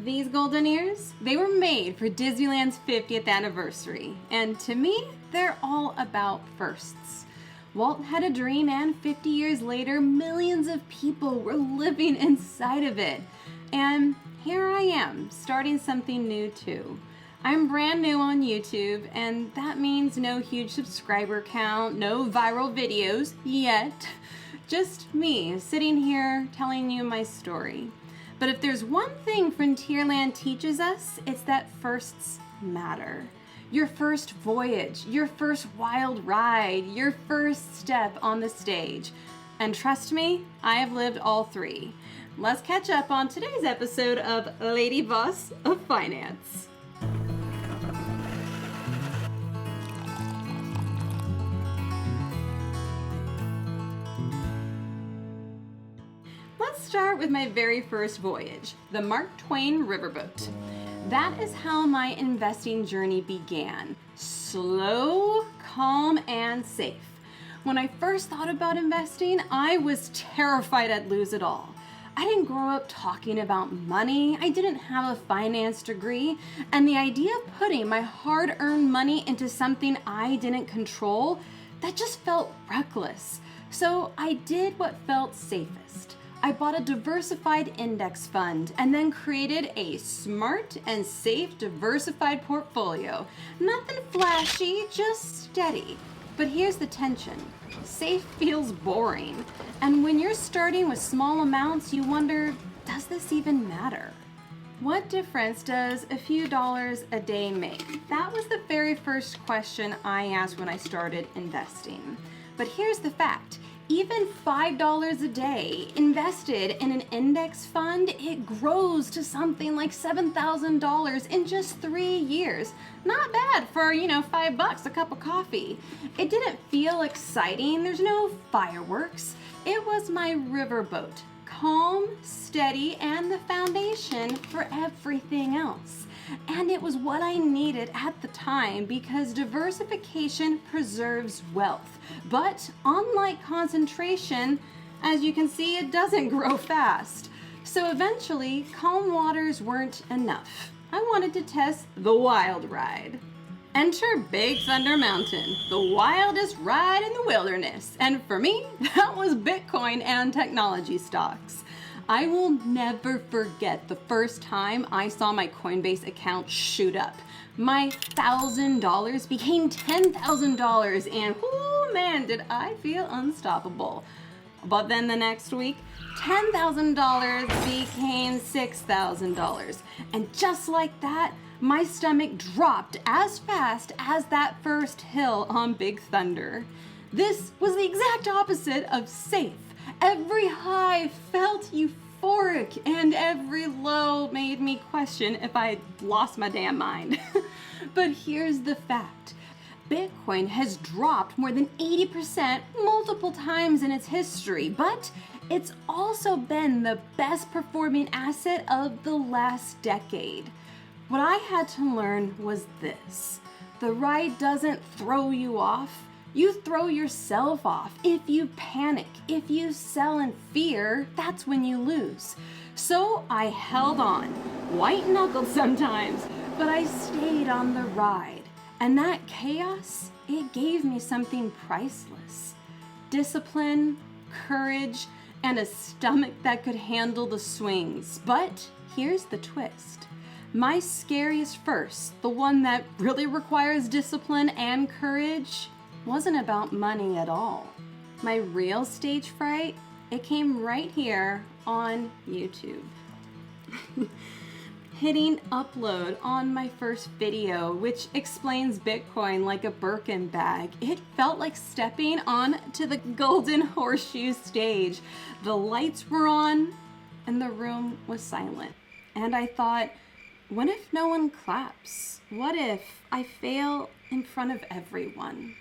These golden ears, they were made for Disneyland's 50th anniversary, and to me, they're all about firsts. Walt had a dream, and 50 years later, millions of people were living inside of it. And here I am, starting something new too. I'm brand new on YouTube, and that means no huge subscriber count, no viral videos yet. Just me sitting here telling you my story. But if there's one thing Frontierland teaches us, it's that firsts matter. Your first voyage, your first wild ride, your first step on the stage. And trust me, I have lived all three. Let's catch up on today's episode of Lady Boss of Finance. Let's start with my very first voyage, the Twain Riverboat. That is how my investing journey began. Slow, calm, and safe. When I first thought about investing, I was terrified I'd lose it all. I didn't grow up talking about money. I didn't have a finance degree. And the idea of putting my hard-earned money into something I didn't control, that just felt reckless. So I did what felt safest. I bought a diversified index fund and then created a smart and safe diversified portfolio. Nothing flashy, just steady. But here's the tension. Safe feels boring. And when you're starting with small amounts, you wonder, does this even matter? What difference does a few dollars a day make? That was the very first question I asked when I started investing. But here's the fact. Even $5 a day invested in an index fund, it grows to something like $7,000 in just 3 years. Not bad for, $5 a cup of coffee. It didn't feel exciting. There's no fireworks. It was my riverboat. Calm, steady, and the foundation for everything else. And it was what I needed at the time because diversification preserves wealth. But unlike concentration, as you can see, it doesn't grow fast. So eventually, calm waters weren't enough. I wanted to test the wild ride. Enter Big Thunder Mountain, the wildest ride in the wilderness. And for me, that was Bitcoin and technology stocks. I will never forget the first time I saw my Coinbase account shoot up. My $1,000 became $10,000 and oh man, did I feel unstoppable. But then the next week, $10,000 became $6,000. And just like that, my stomach dropped as fast as that first hill on Big Thunder. This was the exact opposite of safe. Every high felt euphoric, and every low made me question if I lost my damn mind. But here's the fact. Bitcoin has dropped more than 80% multiple times in its history, but it's also been the best performing asset of the last decade. What I had to learn was this. The ride doesn't throw you off. You throw yourself off. If you panic, if you sell in fear, that's when you lose. So I held on, white-knuckled sometimes, but I stayed on the ride. And that chaos, it gave me something priceless. Discipline, courage, and a stomach that could handle the swings. But here's the twist. My scariest first, the one that really requires discipline and courage, wasn't about money at all. My real stage fright, it came right here on YouTube. Hitting upload on my first video, which explains Bitcoin like a Birkin bag, it felt like stepping on to the golden horseshoe stage. The lights were on and the room was silent. And I thought, what if no one claps? What if I fail in front of everyone?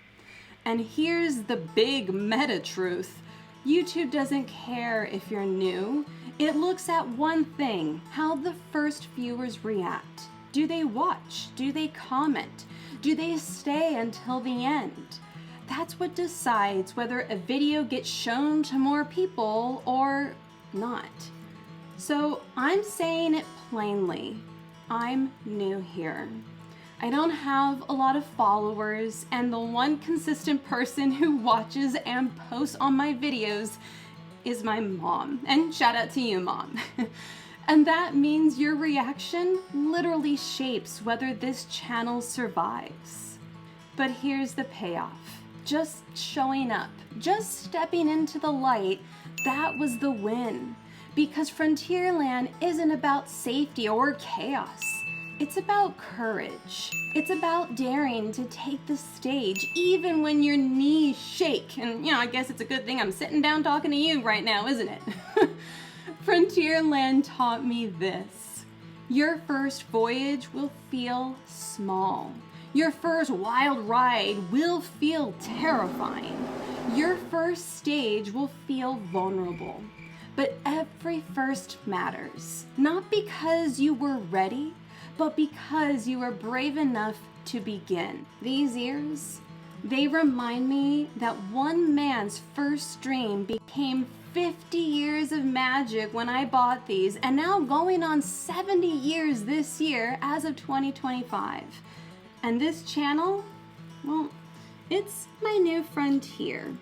And here's the big meta truth. YouTube doesn't care if you're new. It looks at one thing, how the first viewers react. Do they watch? Do they comment? Do they stay until the end? That's what decides whether a video gets shown to more people or not. So I'm saying it plainly, I'm new here. I don't have a lot of followers, and the one consistent person who watches and posts on my videos is my mom. And shout out to you, Mom. And that means your reaction literally shapes whether this channel survives. But here's the payoff. Just showing up, just stepping into the light, that was the win. Because Frontierland isn't about safety or chaos. It's about courage. It's about daring to take the stage even when your knees shake. And I guess it's a good thing I'm sitting down talking to you right now, isn't it? Frontierland taught me this. Your first voyage will feel small. Your first wild ride will feel terrifying. Your first stage will feel vulnerable. But every first matters. Not because you were ready, but because you were brave enough to begin. These years, they remind me that one man's first dream became 50 years of magic when I bought these, and now going on 70 years this year as of 2025. And this channel, well, it's my new frontier.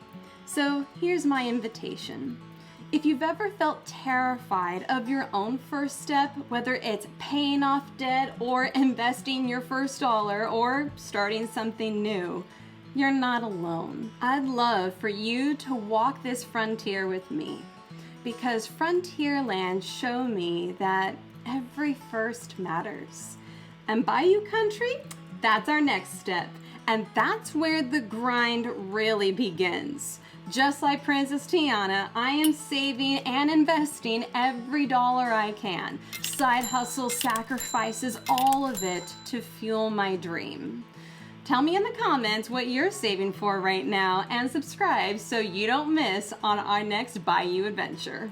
So here's my invitation. If you've ever felt terrified of your own first step, whether it's paying off debt or investing your first dollar or starting something new, you're not alone. I'd love for you to walk this frontier with me, because Frontierland showed me that every first matters. And Bayou Country, that's our next step. And that's where the grind really begins. Just like Princess Tiana, I am saving and investing every dollar I can. Side hustle, sacrifices, all of it to fuel my dream. Tell me in the comments what you're saving for right now and subscribe so you don't miss on our next Bayou adventure.